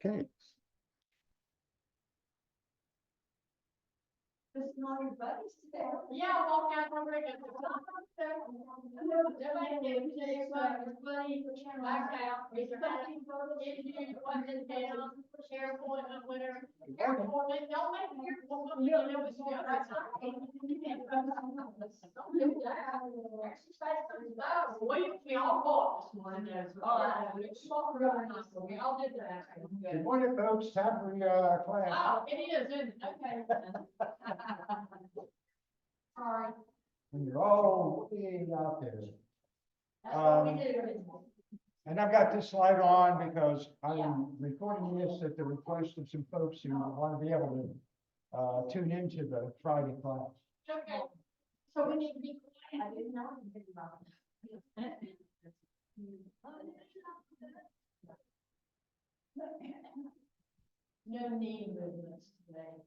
Okay. This is all your buddies today. Yeah, walk out over there. Back out. Airport, whatever. Airport, don't make me airport. You don't know what's going on. We all fought this morning. We all did that. Good morning, folks. Time for class. Oh, it is, isn't it? Okay. Sorry. And you're all being out there. That's what we do. And I've got this slide on because I'm recording this at the request of some folks who want to be able to tune into the Friday class. Okay. So we need to be quiet. I didn't know. No knee movements today.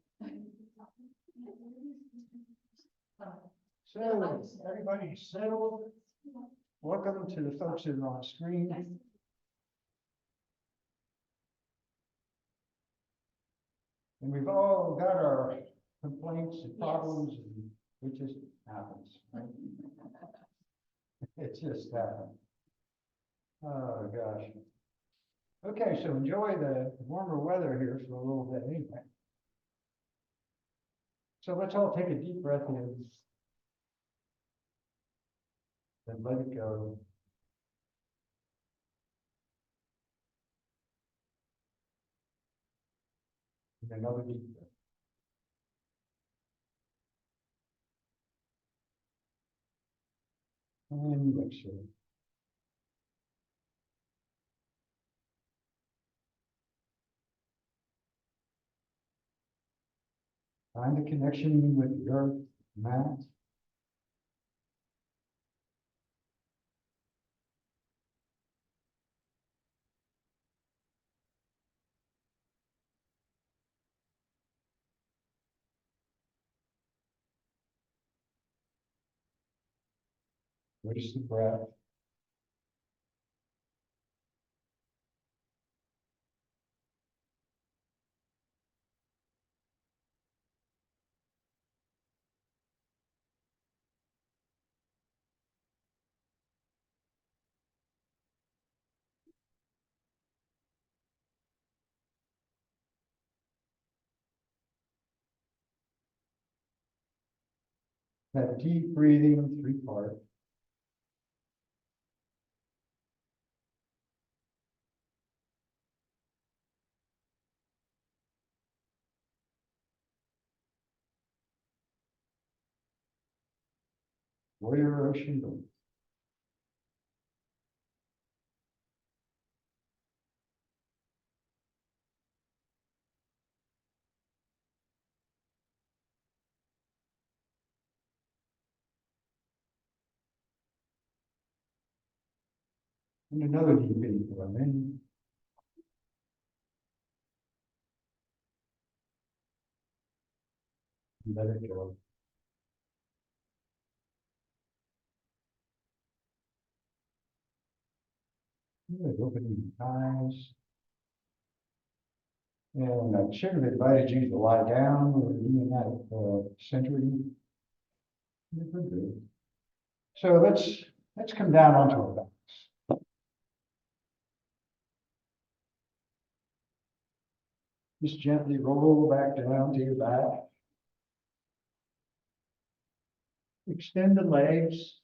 So everybody settled. Welcome to the folks that are on screen. And we've all got our complaints and problems, and it just happens. Right? It just happens. Oh, gosh. Okay, so enjoy the warmer weather here for a little bit anyway. So let's all take a deep breath in and let it go. And another deep breath. And exhale. Find a connection with the earth, mat. Release the breath. That deep breathing, 3-part. Warrior ocean breath. And another deep inhale in. And let it go. Good, opening the eyes. And I should have invited you to lie down or in that century. Good. So let's come down onto our backs. Just gently roll back down to your back. Extend the legs.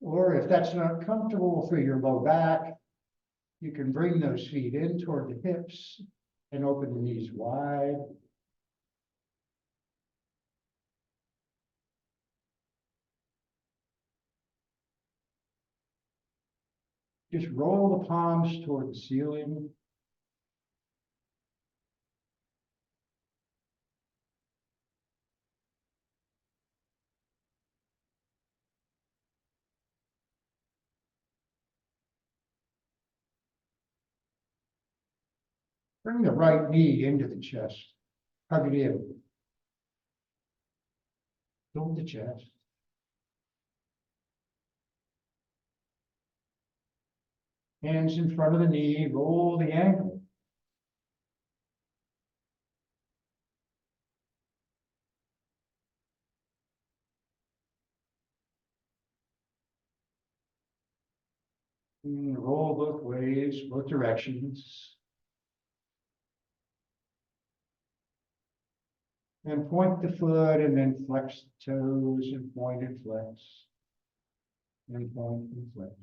Or if that's not comfortable for your low back, you can bring those feet in toward the hips and open the knees wide. Just roll the palms toward the ceiling. Bring the right knee into the chest. Hug it in. Build the chest. Hands in front of the knee, roll the ankle. And roll both ways, both directions. And point the foot and then flex the toes and point and flex. And point and flex.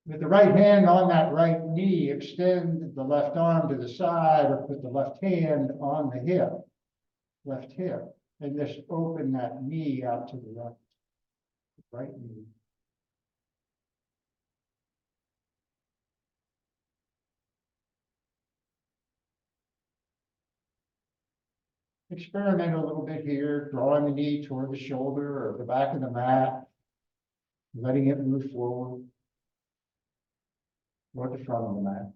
With the right hand on that right knee, extend the left arm to the side or put the left hand on the hip, left hip, and just open that knee out to the left, right knee. Experiment a little bit here, drawing the knee toward the shoulder or the back of the mat, letting it move forward or the front of the mat.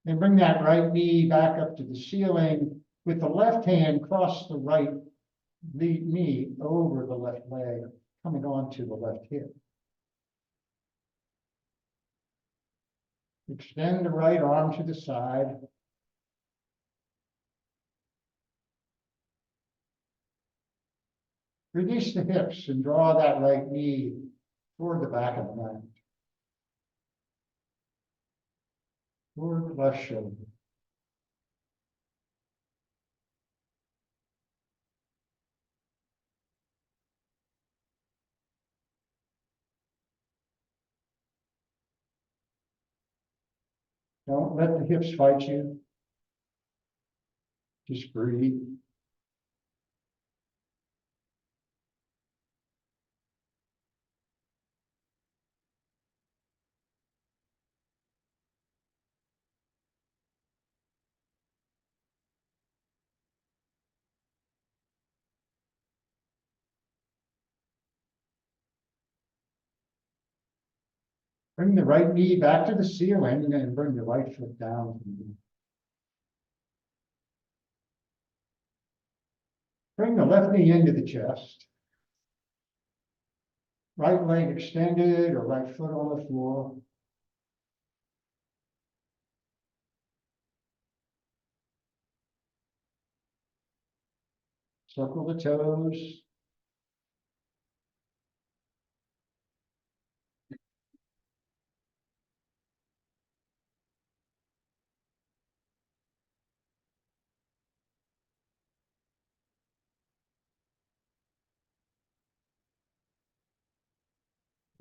And bring that right knee back up to the ceiling with the left hand cross the right knee over the left leg, coming onto the left hip. Extend the right arm to the side. Release the hips and draw that right knee toward the back of the mat. Toward the left shoulder. Don't let the hips fight you. Just breathe. Bring the right knee back to the ceiling and bring the right foot down. Bring the left knee into the chest. Right leg extended or right foot on the floor. Circle the toes.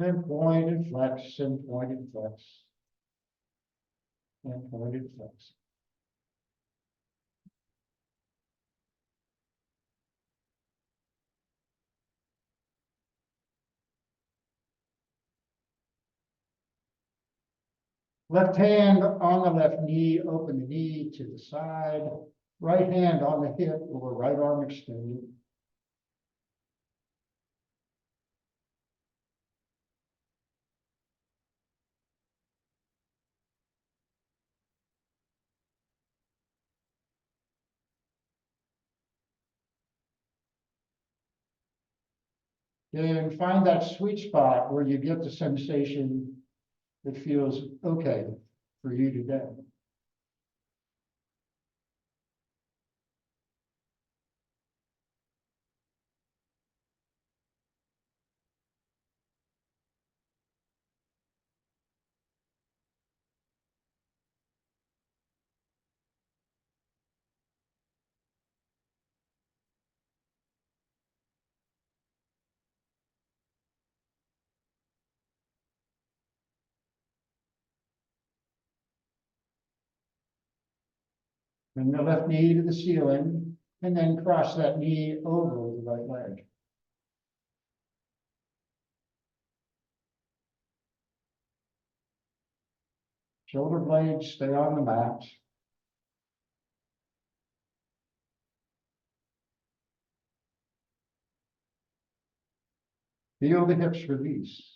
Then point and flex and point and flex. And point and flex. Left hand on the left knee, open the knee to the side. Right hand on the hip or right arm extended. Then find that sweet spot where you get the sensation that feels okay for you today. Bring the left knee to the ceiling and then cross that knee over the right leg. Shoulder blades stay on the mat. Feel the hips release.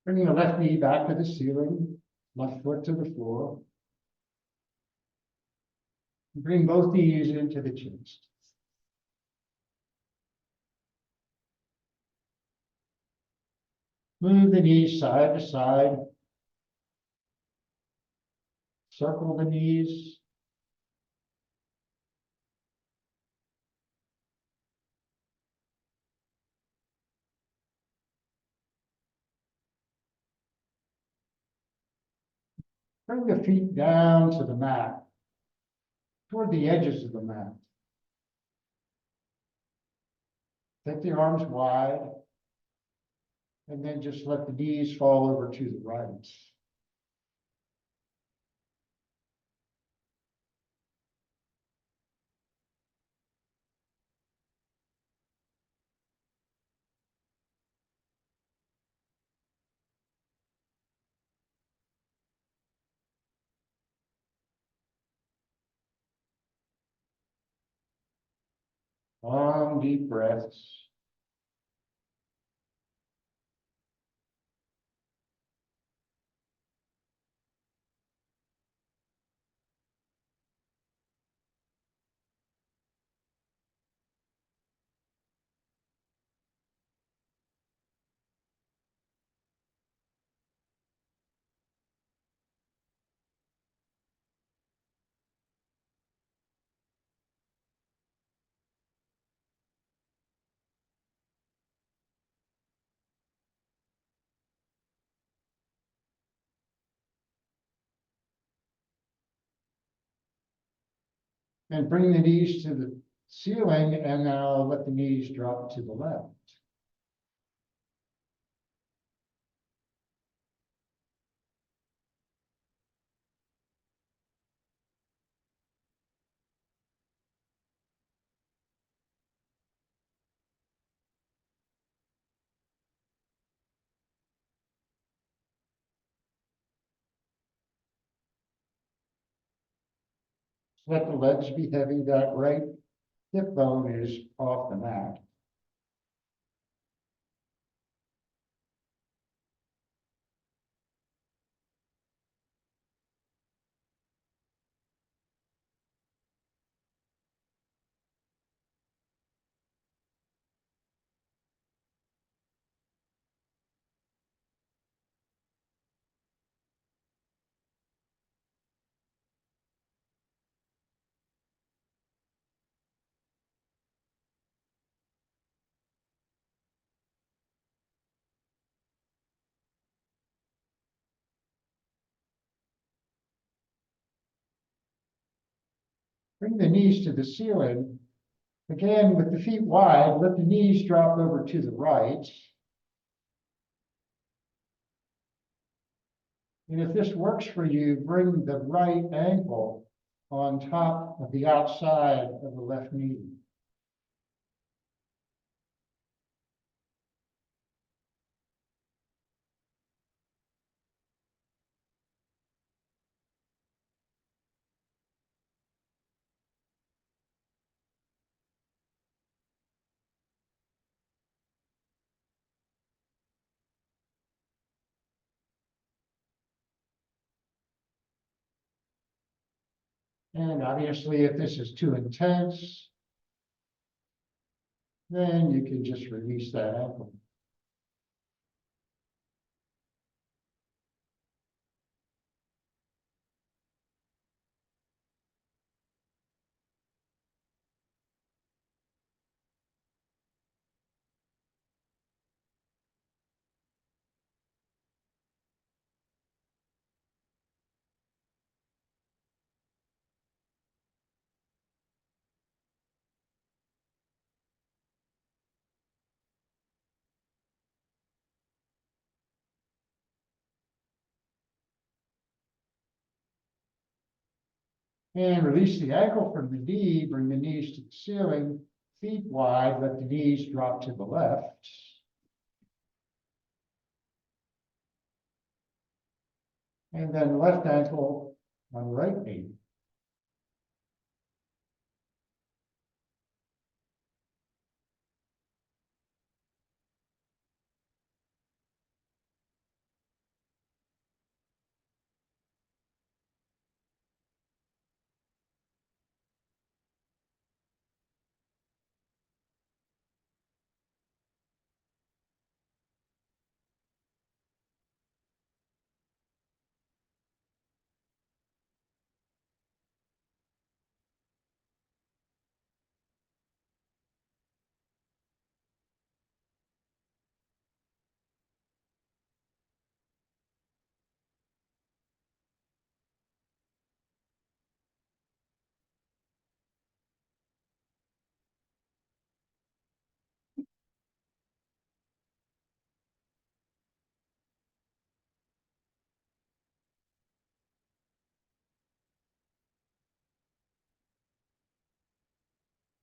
Bringing the left knee back to the ceiling, left foot to the floor. Bring both knees into the chest. Move the knees side to side. Circle the knees. Bring the feet down to the mat, toward the edges of the mat. Take the arms wide, and then just let the knees fall over to the right. Long, deep breaths. And bring the knees to the ceiling, and now let the knees drop to the left. Let the legs be heavy. That right hip bone is off the mat. Bring the knees to the ceiling. Again, with the feet wide, let the knees drop over to the right. And if this works for you, bring the right ankle on top of the outside of the left knee. And obviously, if this is too intense, then you can just release that ankle. And release the ankle from the knee, bring the knees to the ceiling, feet wide, let the knees drop to the left. And then left ankle on right knee.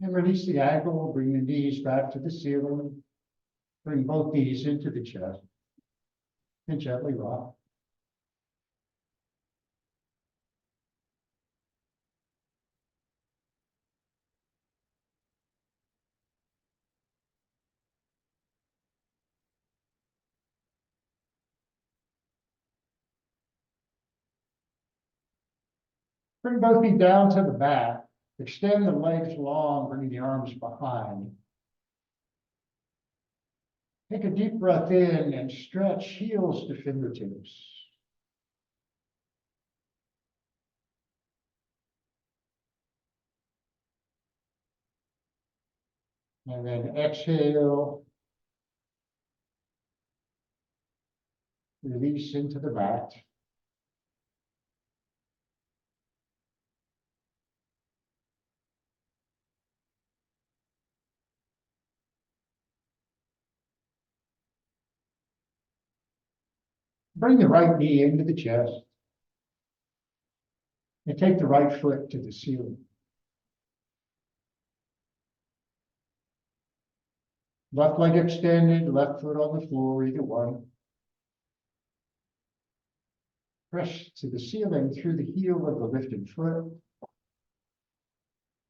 And release the ankle, bring the knees back to the ceiling. Bring both knees into the chest. And gently rock. Bring both feet down to the mat. Extend the legs long, bring the arms behind. Take a deep breath in and stretch heels to fingertips. And then exhale. Release into the mat. Bring the right knee into the chest. And take the right foot to the ceiling. Left leg extended, left foot on the floor, either one. Press to the ceiling through the heel of the lifted foot.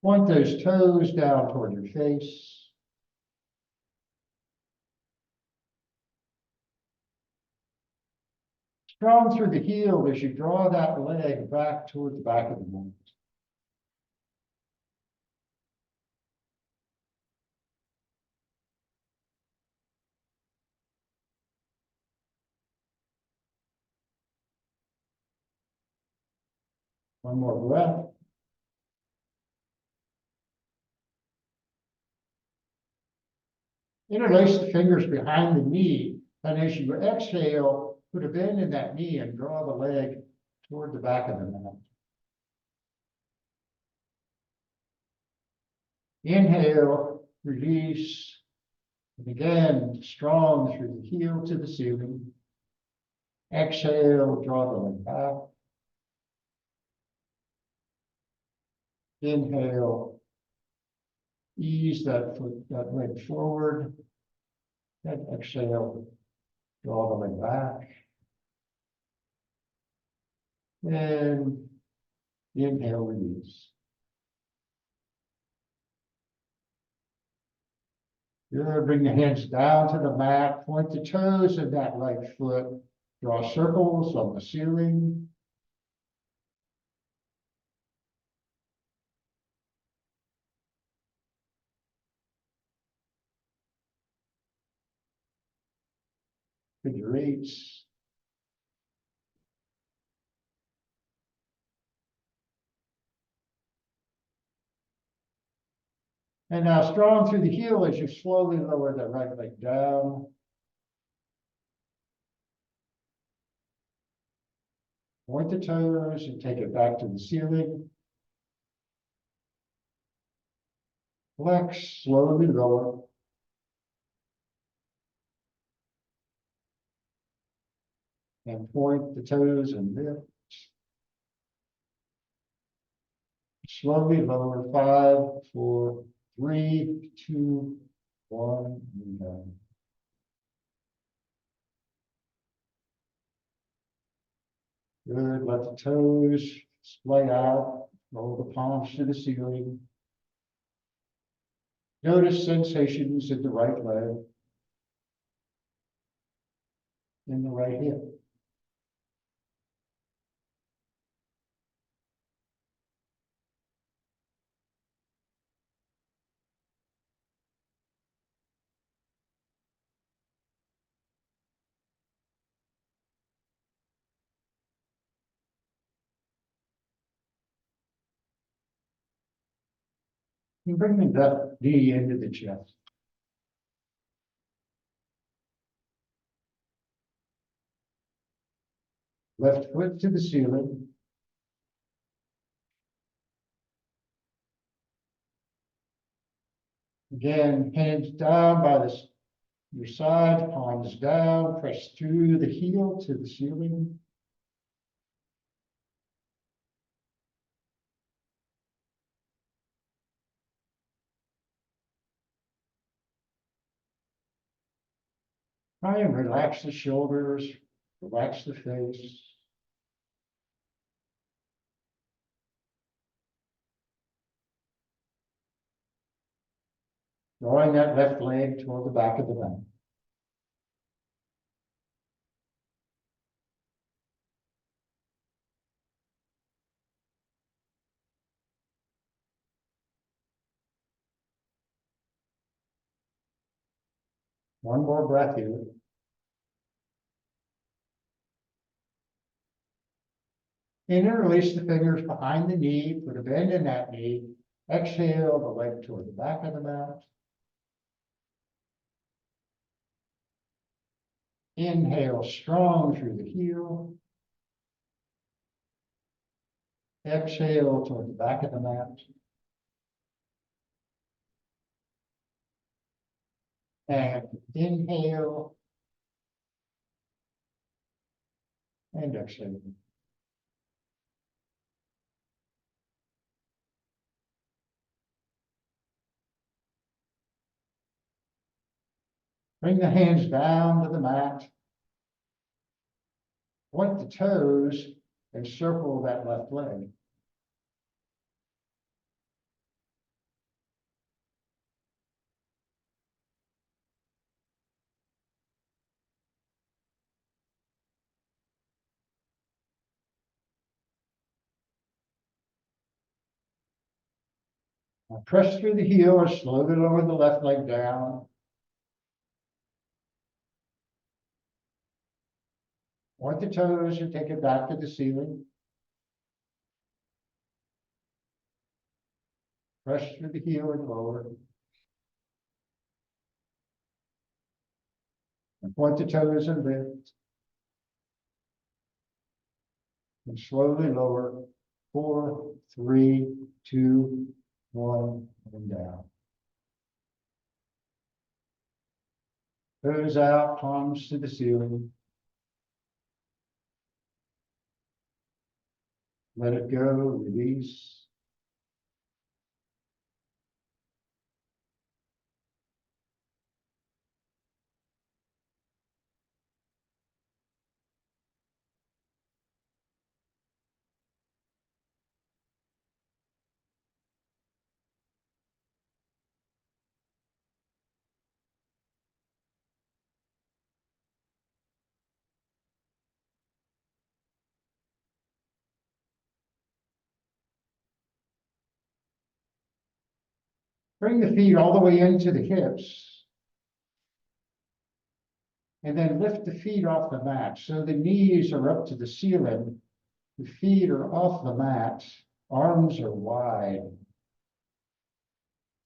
Point those toes down toward your face. Strong through the heel as you draw that leg back toward the back of the mat. One more breath. Interlace the fingers behind the knee, and as you exhale, put a bend in that knee and draw the leg toward the back of the mat. Inhale, release, and again, strong through the heel to the ceiling. Exhale, draw the leg back. Inhale, ease that foot, that leg forward. And exhale, draw the leg back. And inhale, release. Good, bring the hands down to the mat, point the toes of that right foot. Draw circles on the ceiling. Figure eights. And now strong through the heel as you slowly lower the right leg down. Point the toes and take it back to the ceiling. Flex, slowly lower. And point the toes and lift. Slowly lower, 5, 4, 3, 2, 1, and down. Good, let the toes splay out, roll the palms to the ceiling. Notice sensations in the right leg, in the right hip. And bring the left knee into the chest. Left foot to the ceiling. Again, hands down by your side, palms down, press through the heel to the ceiling. Try and relax the shoulders, relax the face. Drawing that left leg toward the back of the mat. One more breath here. And then release the fingers behind the knee, put a bend in that knee. Exhale the leg toward the back of the mat. Inhale strong through the heel. Exhale toward the back of the mat. And inhale. And exhale. Bring the hands down to the mat. Point the toes and circle that left leg. Now press through the heel or slowly lower the left leg down. Point the toes and take it back to the ceiling. Press through the heel and lower. And point the toes and lift. And slowly lower. 4, 3, 2, 1, and down. Toes out, palms to the ceiling. Let it go, release. Bring the feet all the way into the hips. And then lift the feet off the mat. So the knees are up to the ceiling. The feet are off the mat. Arms are wide.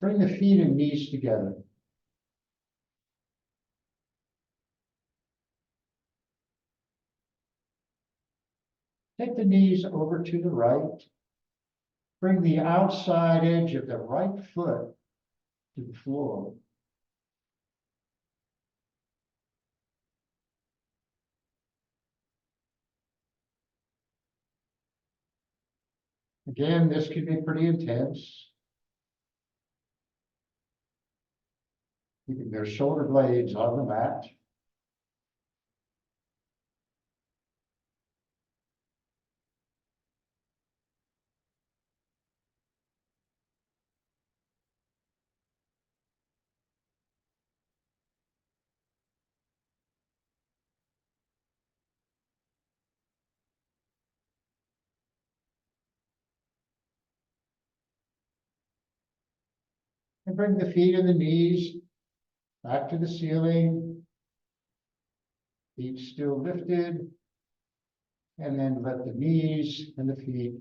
Bring the feet and knees together. Take the knees over to the right. Bring the outside edge of the right foot to the floor. Again, this can be pretty intense. Keeping their shoulder blades on the mat. And bring the feet and the knees back to the ceiling. Feet still lifted. And then let the knees and the feet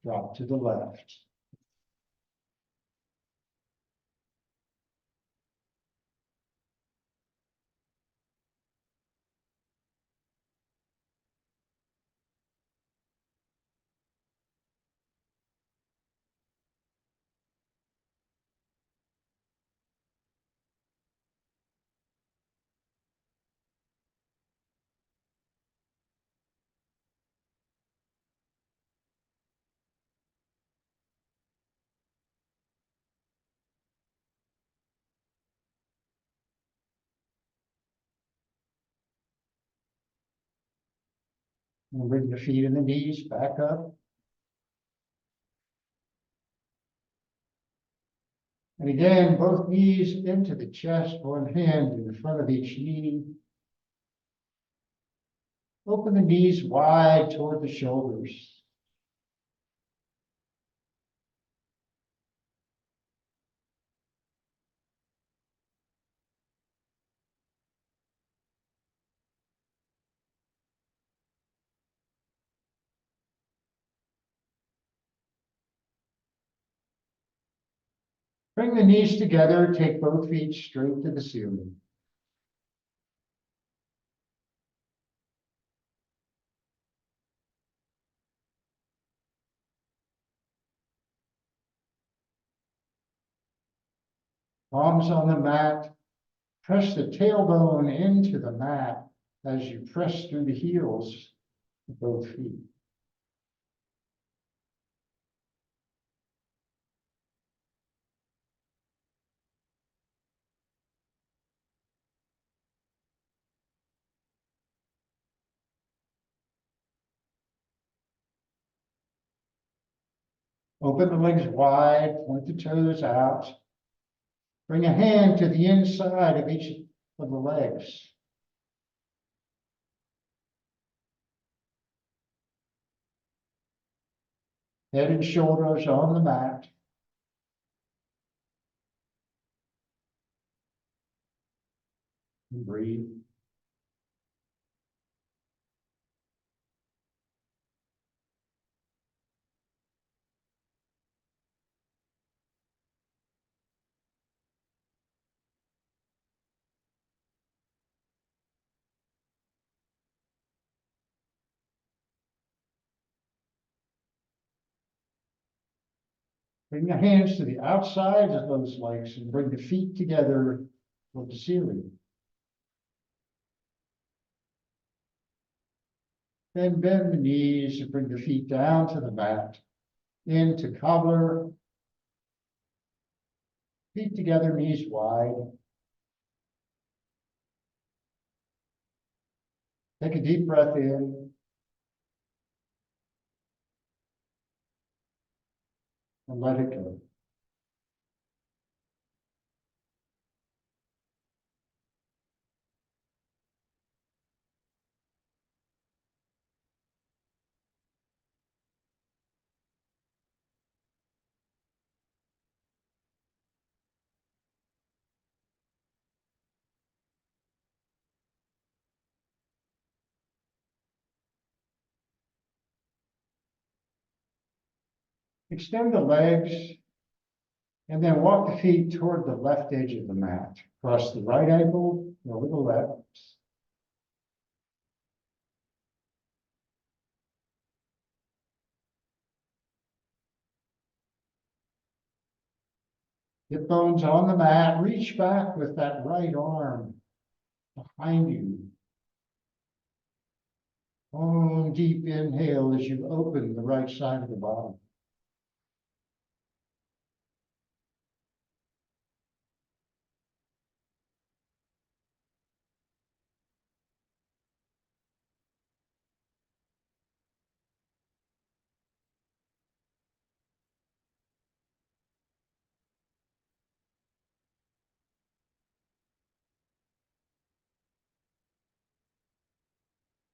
drop to the left. And bring the feet and the knees back up. And again, both knees into the chest, one hand in front of each knee. Open the knees wide toward the shoulders. Bring the knees together, take both feet straight to the ceiling. Palms on the mat. Press the tailbone into the mat as you press through the heels of both feet. Open the legs wide, point the toes out. Bring a hand to the inside of each of the legs. Head and shoulders on the mat. And breathe. Bring the hands to the outside of those legs and bring the feet together toward the ceiling. Then bend the knees and bring the feet down to the mat. Into cobbler. Feet together, knees wide. Take a deep breath in. And let it go. Extend the legs and then walk the feet toward the left edge of the mat. Cross the right ankle over the left. Hip bones on the mat. Reach back with that right arm behind you. Long, deep inhale as you open the right side of the body.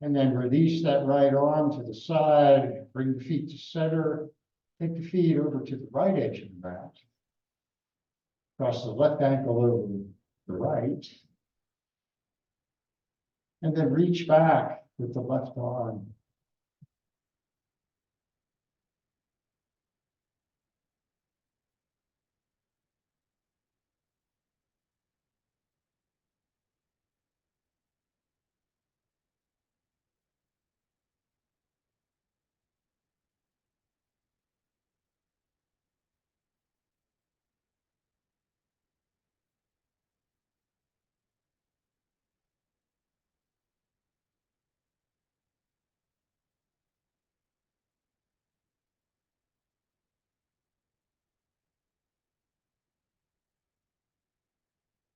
And then release that right arm to the side, bring the feet to center, take the feet over to the right edge of the mat. Cross the left ankle over the right. And then reach back with the left arm.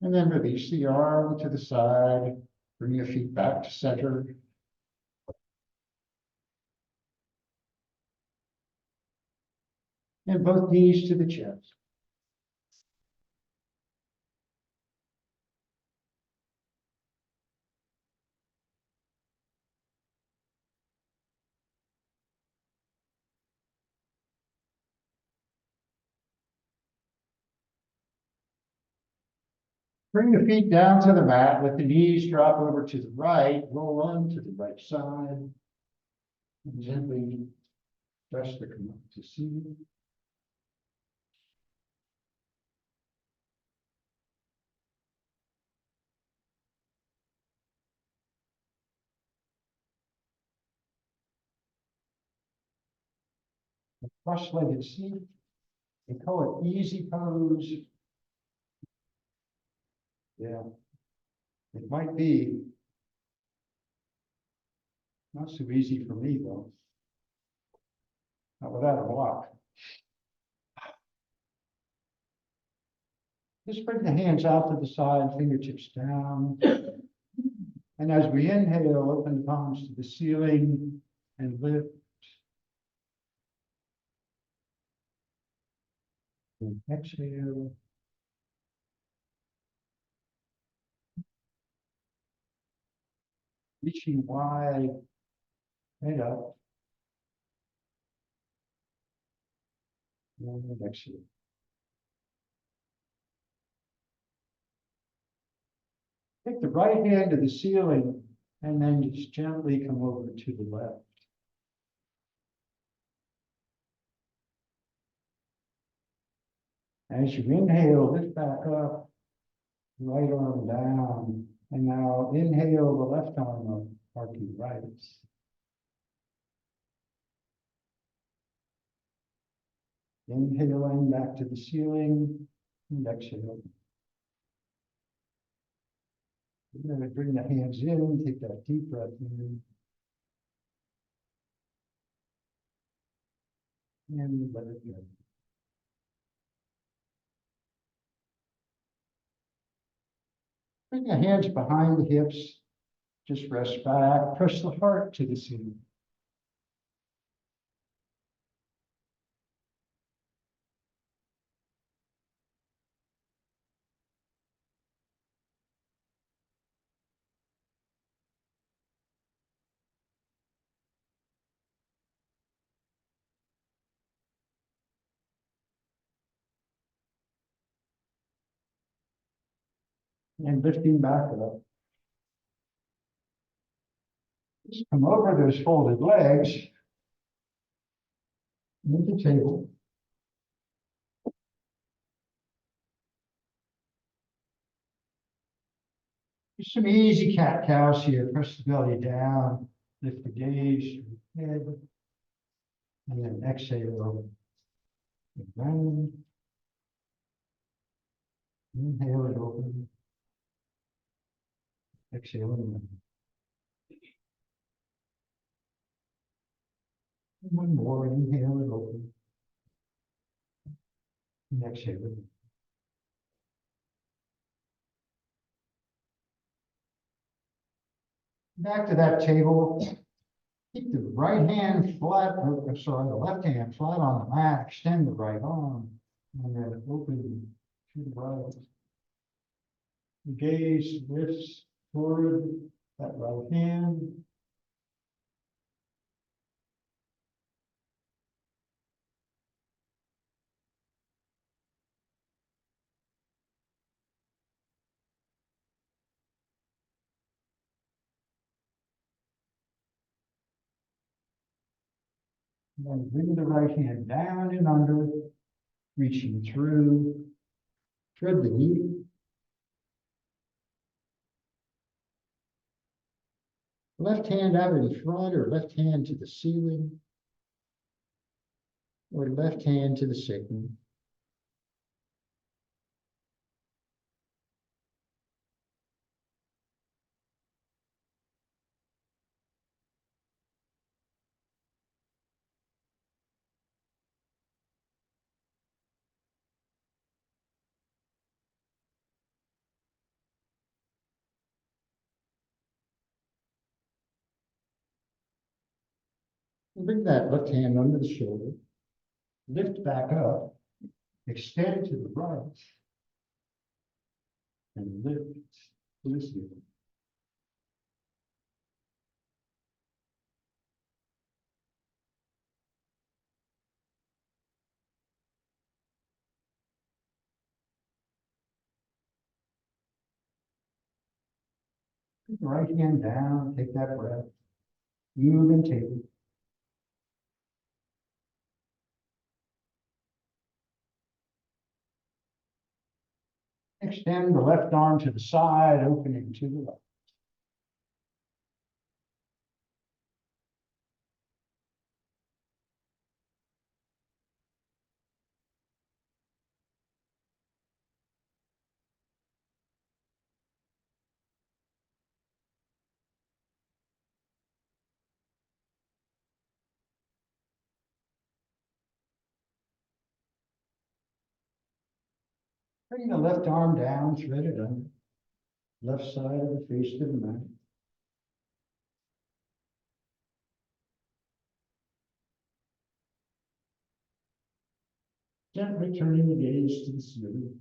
And then release the arm to the side, bring your feet back to center. And both knees to the chest. Bring the feet down to the mat, let the knees drop over to the right, roll on to the right side. And gently press the come up to seated. Cross-legged seat. They call it easy pose. Yeah. It might be. Not so easy for me though. Not without a block. Just bring the hands out to the side, fingertips down. And as we inhale, open the palms to the ceiling and lift. And exhale. Reaching wide, head up. And exhale. Take the right hand to the ceiling and then just gently come over to the left. As you inhale, lift back up, right arm down, and now inhale the left arm up, arcing right. Inhaling back to the ceiling, and exhale. We're going to bring the hands in, take that deep breath in. And let it go. Bring the hands behind the hips. Just rest back, press the heart to the ceiling. And lifting back up. Just come over those folded legs. Move the table. Just some easy cat-cows here. Press the belly down, lift the gaze, head, and then exhale. Round. Inhale it open. Exhale and round. One more, inhale it open. And exhale it. Back to that table. Keep the right hand flat, the left hand flat on the mat, extend the right arm, and then open to the right. The gaze lifts toward that right hand, Then bring the right hand down and under, reaching through. Thread the needle. Left hand out in front or left hand to the ceiling. Or left hand to the sacrum. And bring that left hand under the shoulder. Lift back up. Extend to the right. And lift to the ceiling. Put the right hand down, take that breath. Move and take it. Extend the left arm to the side, opening to the left. Bring the left arm down, thread it under. Left side of the face to the mat. Gently turning the gaze to the ceiling.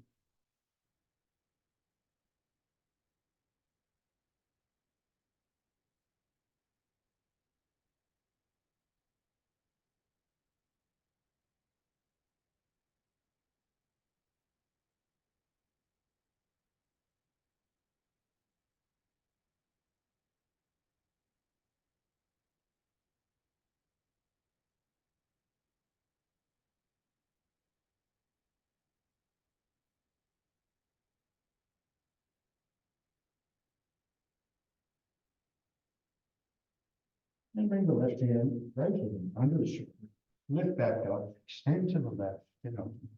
And bring the left hand, right hand under the shoulder. Lift back up, extend to the left, and open.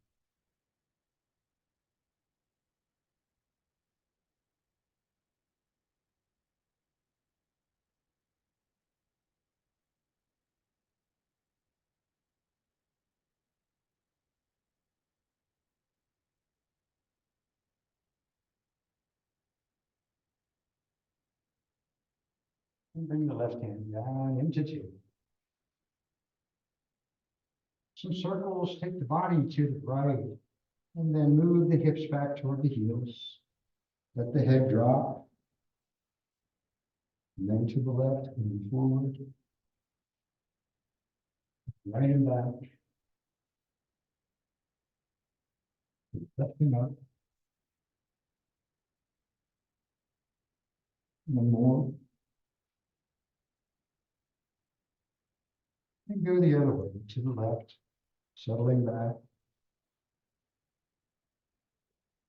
And bring the left hand down into two. Some circles, take the body to the right, and then move the hips back toward the heels. Let the head drop. And then to the left and forward. Right and back. Left and up. One more. And go the other way, to the left, settling back.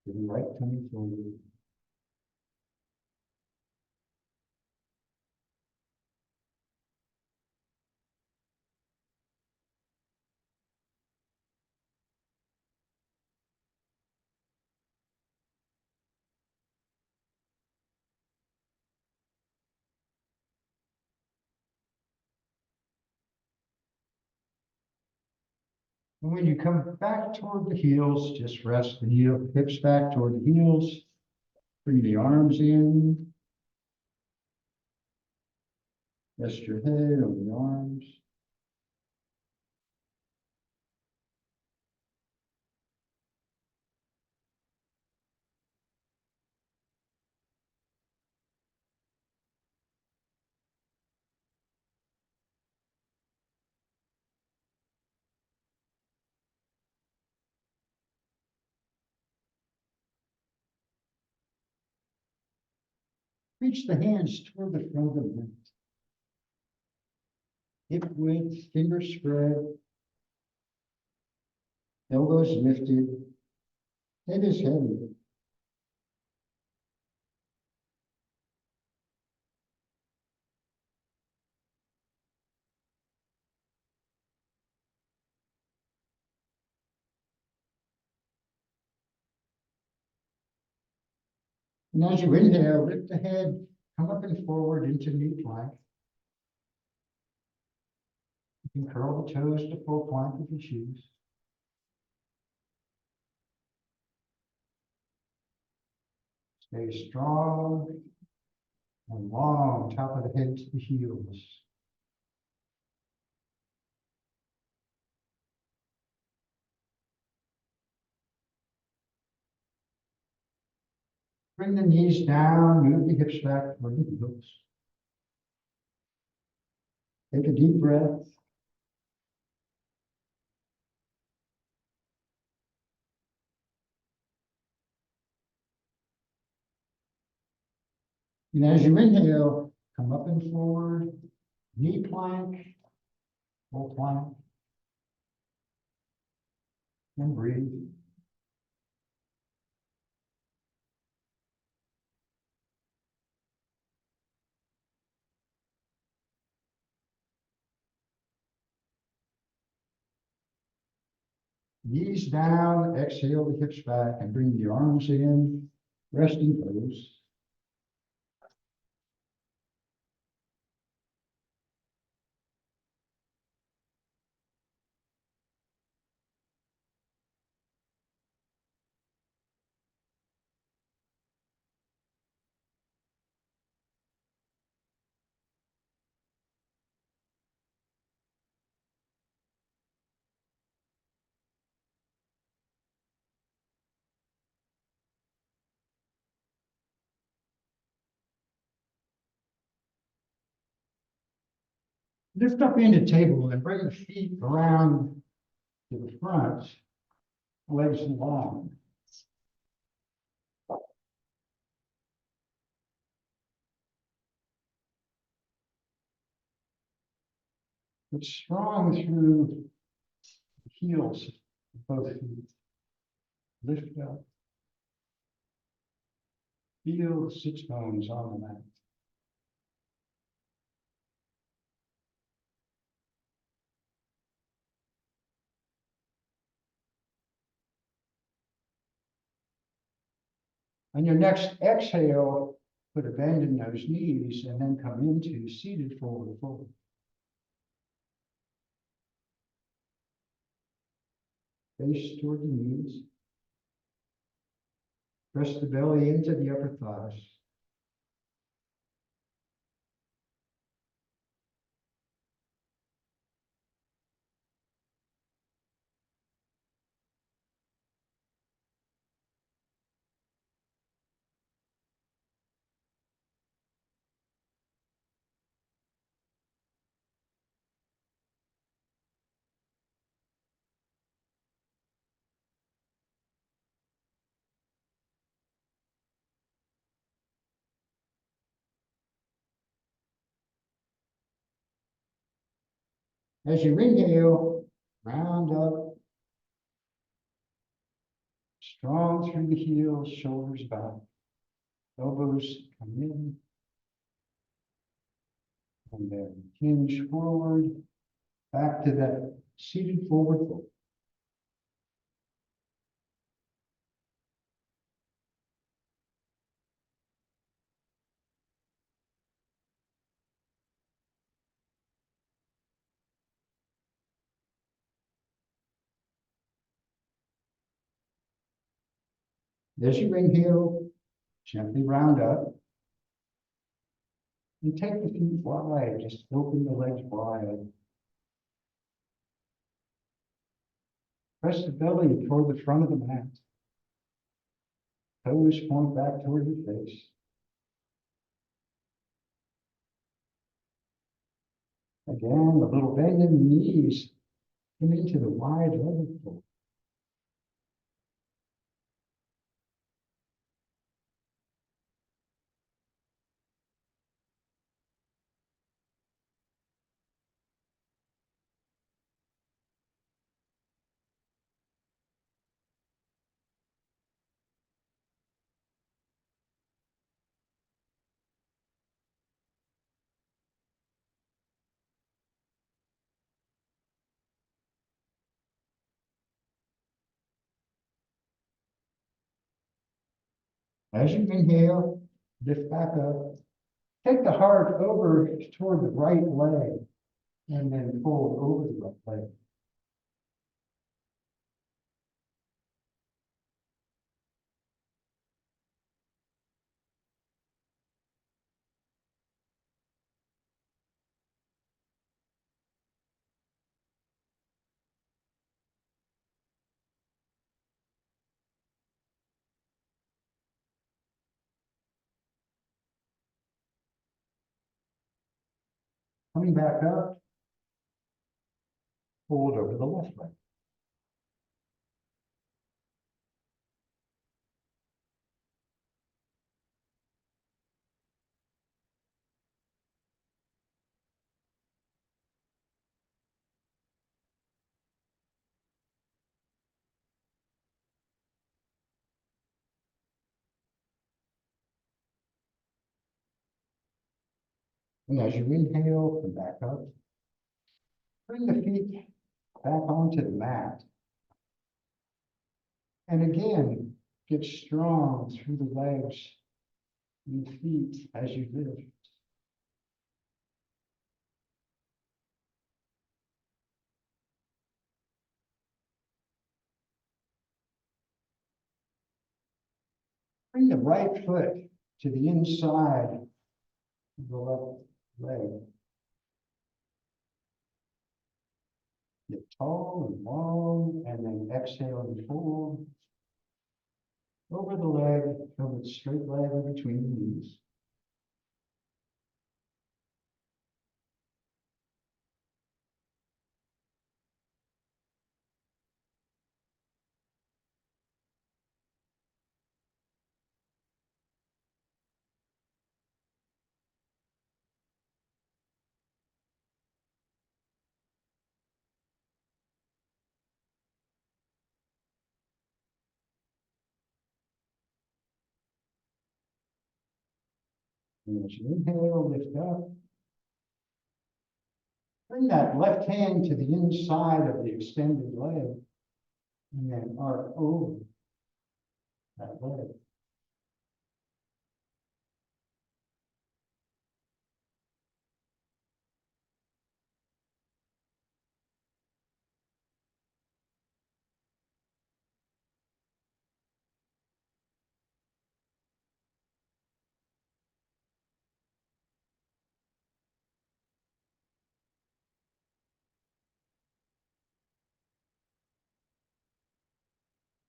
To the right, coming forward. And when you come back toward the heels, just rest the hips back toward the heels. Bring the arms in. Rest your head on the arms. Reach the hands toward the front of the mat. Hip width, fingers spread. Elbows lifted. Head is heavy. And as you inhale, lift the head, come up and forward into knee plank. You can curl the toes to full plank if you choose. Stay strong and long, top of the head to the heels. Bring the knees down, move the hips back toward the heels. Take a deep breath. And as you inhale, come up and forward, knee plank, full plank, and breathe. Knees down, exhale the hips back and bring the arms in, resting pose. Lift up into table and bring the feet around to the front, legs long. But strong through the heels of both feet. Lift up. Feel the sits bones on the mat. On your next exhale, put a bend in those knees and then come into seated forward fold. Face toward the knees. Press the belly into the upper thighs. As you inhale, round up, strong through the heels, shoulders back, elbows come in, and then hinge forward, back to that seated forward fold. As you inhale, gently round up. And take the feet wide, just open the legs wide. Press the belly toward the front of the mat. Toes point back toward your face. Again, a little bend in the knees. Come into the wide leg fold. As you inhale, lift back up. Take the heart over toward the right leg and then fold over the right leg. Coming back up, fold over the left leg. And as you inhale, come back up. Bring the feet back onto the mat. And again, get strong through the legs and feet as you lift. Bring the right foot to the inside of the left leg. Get tall and long, and then exhale and fold over the leg, feel the straight leg in between the knees. And as you inhale, lift up. Bring that left hand to the inside of the extended leg, and then arc over that leg.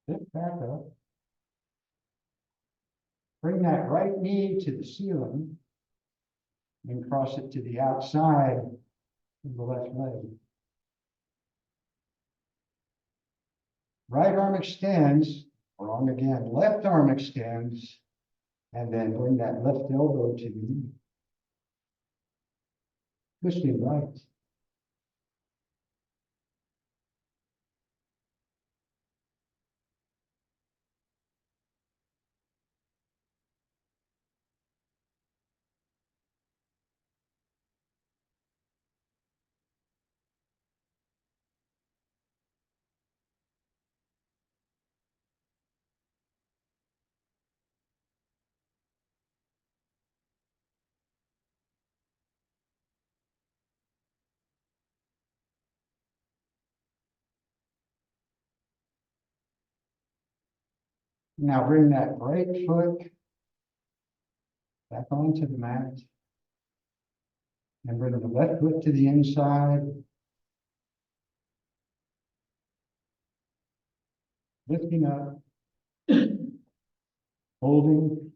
Lift back up. Bring that right knee to the ceiling and cross it to the outside of the left leg. Right arm extends, wrong again, left arm extends, and then bring that left elbow to the knee. Twisting right. Now bring that right foot back onto the mat. And bring the left foot to the inside. Lifting up. Holding.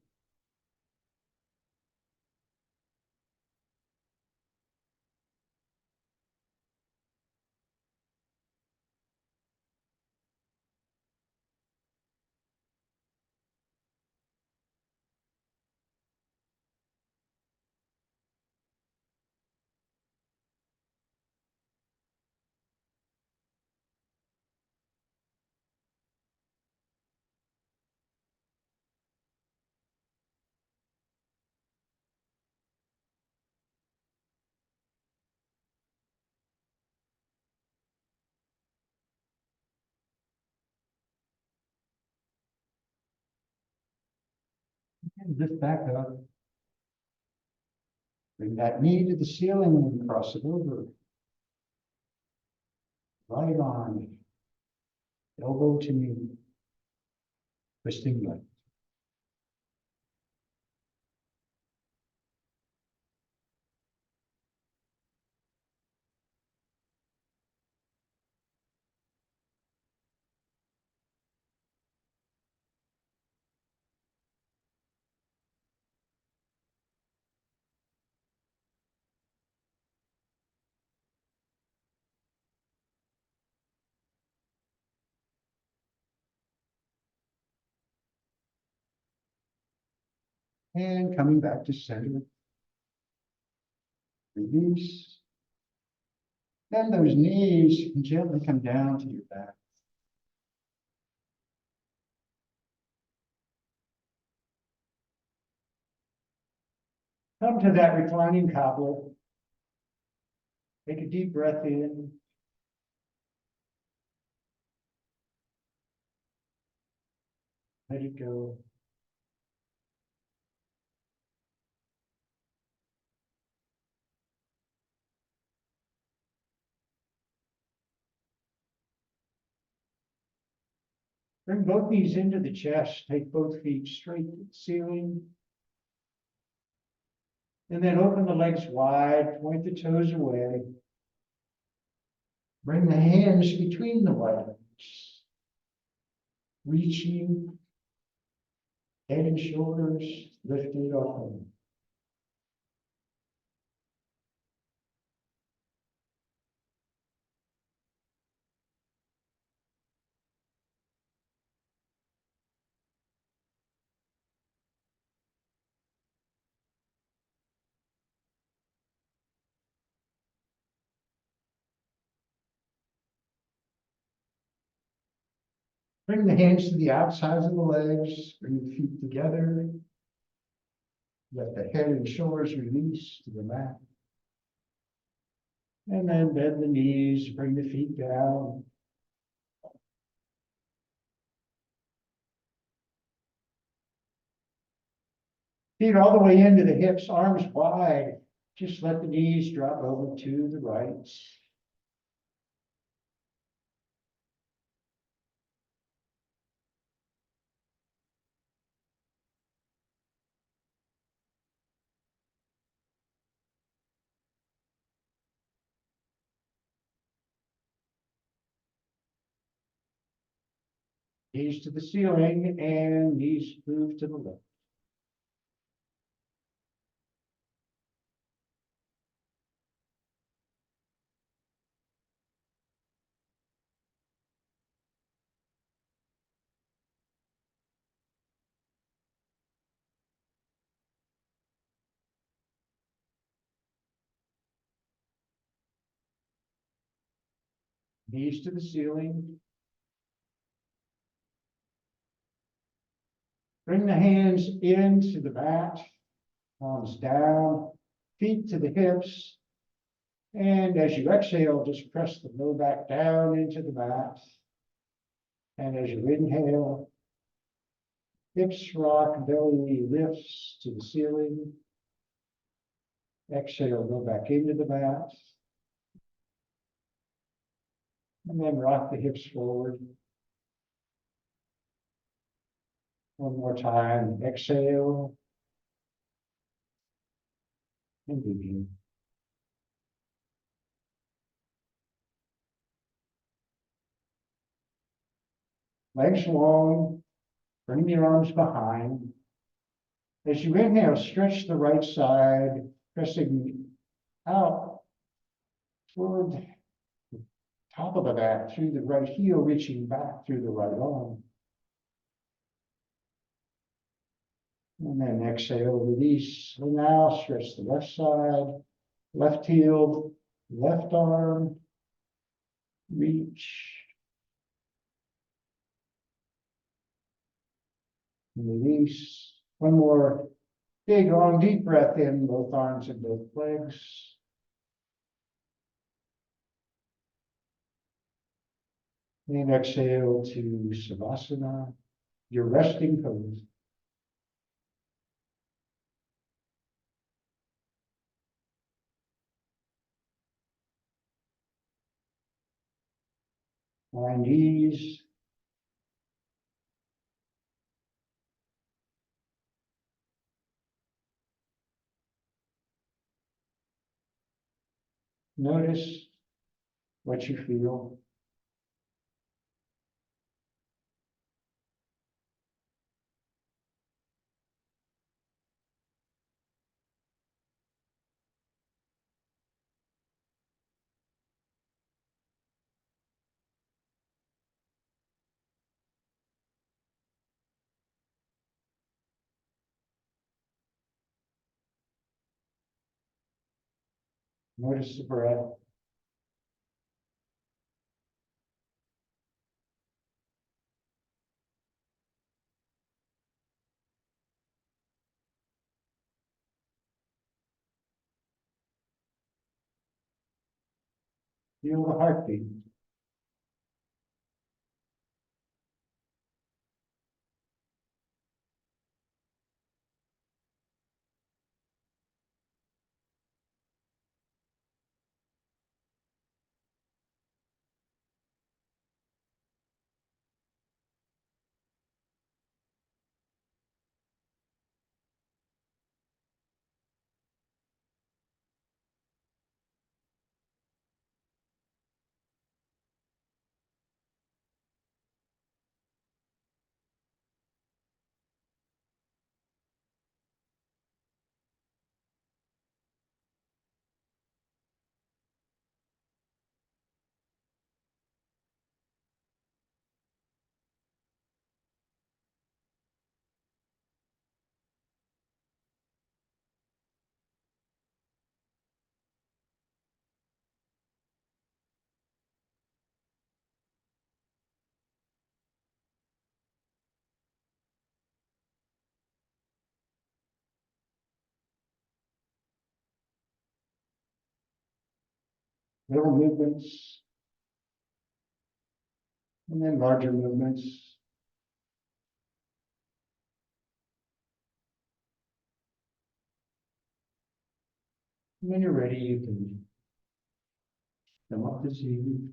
And lift back up. Bring that knee to the ceiling and cross it over. Right arm, elbow to knee, twisting left. And coming back to center. Release. Then those knees can gently come down to your back. Come to that reclining cobbler. Take a deep breath in. Let it go. Bring both knees into the chest. Take both feet straight to the ceiling. And then open the legs wide, point the toes away. Bring the hands between the legs. Reaching, head and shoulders lifted off. Bring the hands to the outsides of the legs, bring the feet together. Let the head and shoulders release to the mat. And then bend the knees, bring the feet down. Feet all the way into the hips, arms wide. Just let the knees drop over to the right. Knees to the ceiling and knees move to the left. Knees to the ceiling. Bring the hands into the mat, palms down, feet to the hips. And as you exhale, just press the low back down into the mat. And as you inhale, hips rock, belly lifts to the ceiling. Exhale, go back into the mat. And then rock the hips forward. One more time, exhale. And begin. Legs long, bring your arms behind. As you inhale, stretch the right side, pressing out toward the top of the mat, through the right heel, reaching back through the right arm. And then exhale, release. And now stretch the left side, left heel, left arm, reach. Release. One more big, long, deep breath in, both arms and both legs. And exhale to Savasana, your resting pose. Find ease. Notice what you feel. Notice the breath. Feel the heartbeat. Little movements. And then larger movements. And when you're ready, you can come up to seat.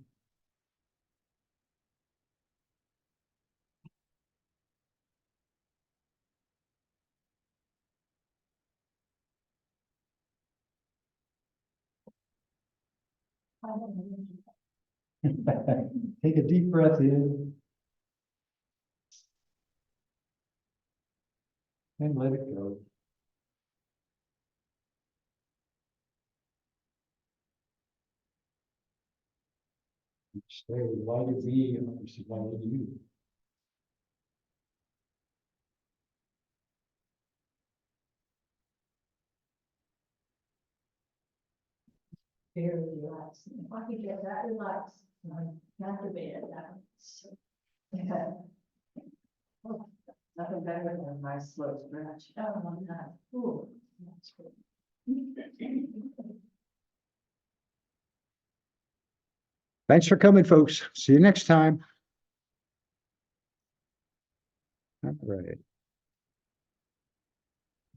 Take a deep breath in. And let it go. Stay lighted me and obviously lighted you. Very relaxing. If I could get that relaxed, not to bed, that was. Yeah. Nothing better than a nice slow stretch. Oh, my God. Ooh, that's good. Thanks for coming, folks. See you next time. All right.